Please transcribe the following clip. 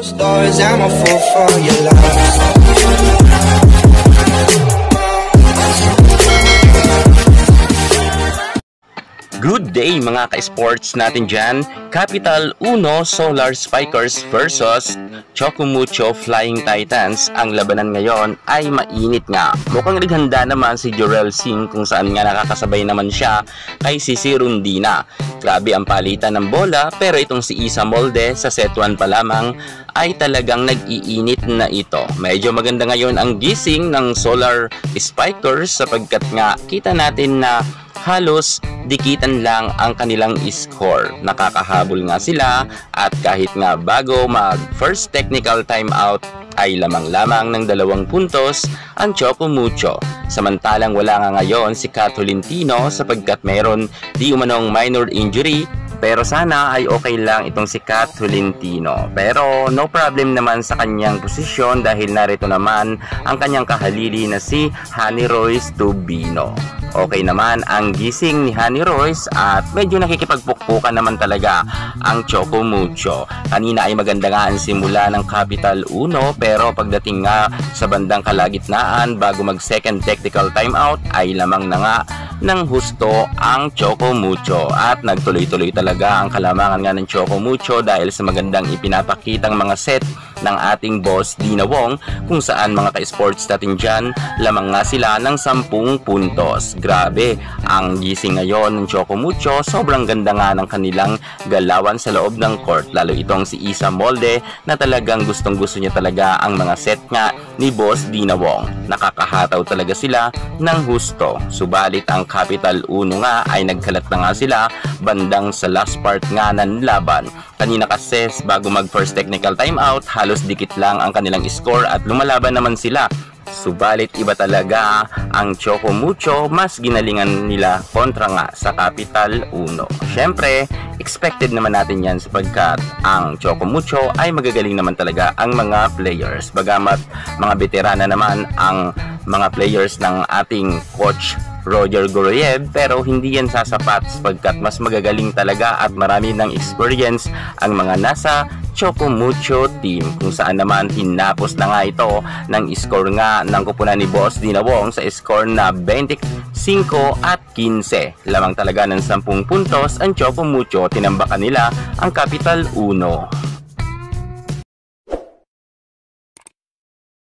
Stars, I'm a fool for your love. Good day mga ka-sports natin dyan. Capital Uno Solar Spikers versus Chocomucho Flying Titans. Ang labanan ngayon ay mainit nga. Mukhang naghanda naman si Jorel Singh kung saan nga nakakasabay naman siya kay Sisi Rundina. Grabe ang palitan ng bola, pero itong si Isa Molde sa set 1 pa lamang ay talagang nag-iinit na ito. Medyo maganda ngayon ang gising ng Solar Spikers sapagkat nga kita natin na halos dikitan lang ang kanilang score. Nakakahabol nga sila at kahit nga bago mag first technical timeout ay lamang-lamang ng 2 puntos ang Chocomucho. Samantalang wala nga ngayon si Kat Tolentino sapagkat meron di umanong minor injury. Pero sana ay okay lang itong si Kat Tolentino. Pero no problem naman sa kanyang posisyon dahil narito naman ang kanyang kahalili na si Honey Royce Tubino. Okay naman ang gising ni Honey Royce at medyo nakikipagpukpukan naman talaga ang Chocomucho. Kanina ay maganda nga ang simula ng Capital Uno pero pagdating nga sa bandang kalagitnaan bago mag second technical timeout ay lamang na nga ng husto ang Chocomucho at nagtuloy-tuloy talaga ang kalamangan nga ng Chocomucho dahil sa magandang ipinapakitang mga set ng ating boss Dina Wong kung saan mga ka-sports natin dyan lamang nga sila ng 10 puntos. Grabe ang gising ngayon ng Chocomucho, sobrang ganda nga ng kanilang galawan sa loob ng court, lalo itong si Isa Molde na talagang gustong gusto niya talaga ang mga set nga ni boss Dina Wong. Nakakahataw talaga sila ng husto, subalit ang Capital Uno nga ay nagkalat na nga sila bandang sa last part nga ng laban. Kanina kasi bago mag first technical timeout halos dikit lang ang kanilang score at lumalaban naman sila. Subalit iba talaga ang Chocomucho, mas ginalingan nila kontra nga sa Capital Uno. Syempre, expected naman natin yan sapagkat ang Chocomucho ay magagaling naman talaga ang mga players. Bagamat mga veterana naman ang mga players ng ating coach Roger Goroyev, pero hindi yan sasapat sapagkat mas magagaling talaga at marami ng experience ang mga nasa Chocomucho team kung saan naman hinapos na nga ito ng score nga ng kupunan ni Boss Dina Wong sa score na 25 at 15. Lamang talaga ng 10 puntos ang Chocomucho, tinambakan nila ang Capital Uno.